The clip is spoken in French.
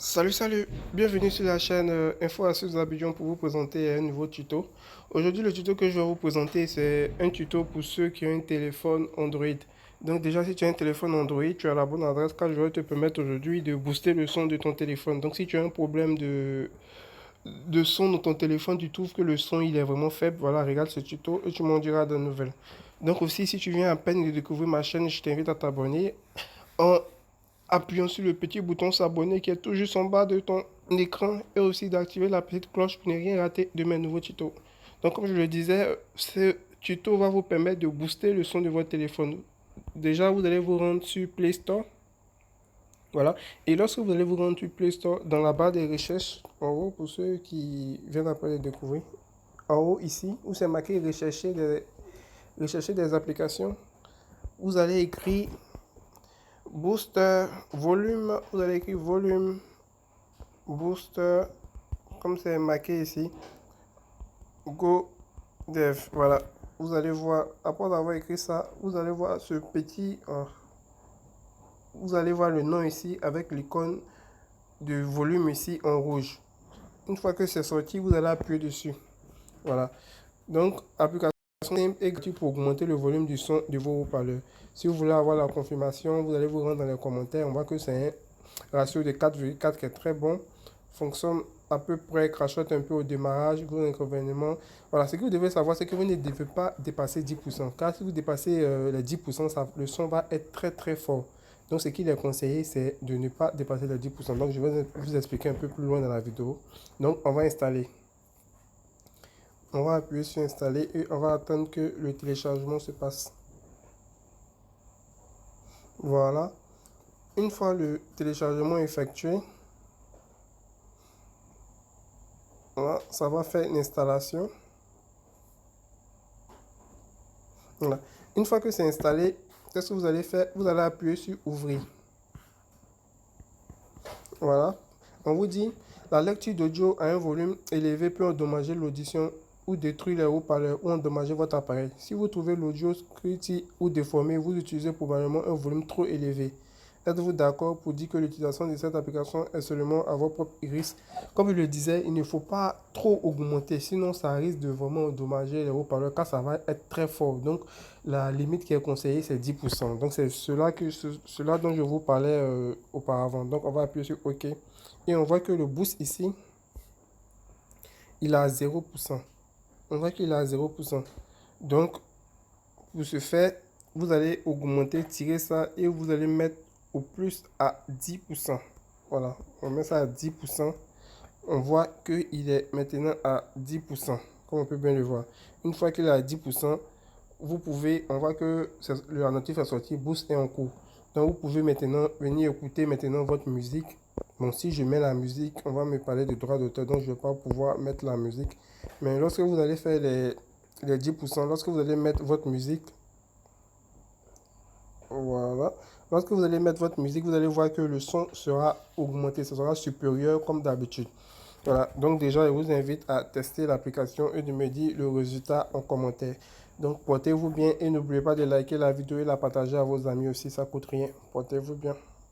Salut, bienvenue sur la chaîne Info Astuces Abidjan pour vous présenter un nouveau tuto. Aujourd'hui, le tuto que je vais vous présenter, c'est un tuto pour ceux qui ont un téléphone Android. Donc déjà, si tu as un téléphone Android, tu as la bonne adresse car je vais te permettre aujourd'hui de booster le son de ton téléphone. Donc si tu as un problème de son dans ton téléphone, tu trouves que le son il est vraiment faible, voilà, regarde ce tuto et tu m'en diras de nouvelles. Donc aussi, si tu viens à peine de découvrir ma chaîne, je t'invite à t'abonner en appuyant sur le petit bouton s'abonner qui est tout juste en bas de ton écran et aussi d'activer la petite cloche pour ne rien rater de mes nouveaux tutos. Donc comme je le disais, ce tuto va vous permettre de booster le son de votre téléphone. Déjà, vous allez vous rendre sur Play Store. Voilà. Et lorsque vous allez vous rendre sur Play Store, dans la barre des recherches, en haut, pour ceux qui viennent après de découvrir, en haut ici, où c'est marqué rechercher des applications, vous allez écrire Booster, volume, vous allez écrire volume, booster, comme c'est marqué ici, Go Dev. Voilà, vous allez voir, après avoir écrit ça, vous allez voir ce petit, vous allez voir le nom ici avec l'icône de volume ici en rouge. Une fois que c'est sorti, vous allez appuyer dessus. Voilà, donc application simple et gratuite pour augmenter le volume du son de vos haut-parleurs. Si vous voulez avoir la confirmation, vous allez vous rendre dans les commentaires. On voit que c'est un ratio de 4,4 qui est très bon. Fonctionne à peu près, crachote un peu au démarrage, gros inconvénients. Voilà, ce que vous devez savoir, c'est que vous ne devez pas dépasser 10%. Car si vous dépassez les 10%, le son va être très très fort. Donc ce qu'il est conseillé, c'est de ne pas dépasser les 10%. Donc je vais vous expliquer un peu plus loin dans la vidéo. Donc on va installer. On va appuyer sur installer et on va attendre que le téléchargement se passe. Voilà. Une fois le téléchargement effectué, voilà, ça va faire une installation. Voilà. Une fois que c'est installé, qu'est-ce que vous allez faire? Vous allez appuyer sur ouvrir. Voilà. On vous dit, la lecture d'audio à un volume élevé peut endommager l'audition ou détruire les haut-parleurs ou endommager votre appareil. Si vous trouvez l'audio scruti ou déformé, vous utilisez probablement un volume trop élevé. Êtes-vous d'accord pour dire que l'utilisation de cette application est seulement à votre propre risque? Comme je le disais, il ne faut pas trop augmenter, sinon ça risque de vraiment endommager les haut-parleurs car ça va être très fort. Donc la limite qui est conseillée, c'est 10%. Donc c'est cela dont je vous parlais auparavant. Donc on va appuyer sur OK. Et on voit que le boost ici, il est à 0%. On voit qu'il est à 0%. Donc pour ce faire, vous allez augmenter, tirer ça et vous allez mettre au plus à 10%. Voilà, on met ça à 10%. On voit qu'il est maintenant à 10%, comme on peut bien le voir. Une fois qu'il est à 10%, vous pouvez, on voit que le notif est sorti, boost est en cours. Donc vous pouvez maintenant venir écouter maintenant votre musique. Bon, si je mets la musique, on va me parler de droit d'auteur, donc je ne vais pas pouvoir mettre la musique. Mais lorsque vous allez faire les 10%, lorsque vous allez mettre votre musique, voilà. Lorsque vous allez mettre votre musique, vous allez voir que le son sera augmenté, ce sera supérieur comme d'habitude. Voilà, donc déjà, je vous invite à tester l'application et de me dire le résultat en commentaire. Donc, portez-vous bien et n'oubliez pas de liker la vidéo et la partager à vos amis aussi, ça coûte rien. Portez-vous bien.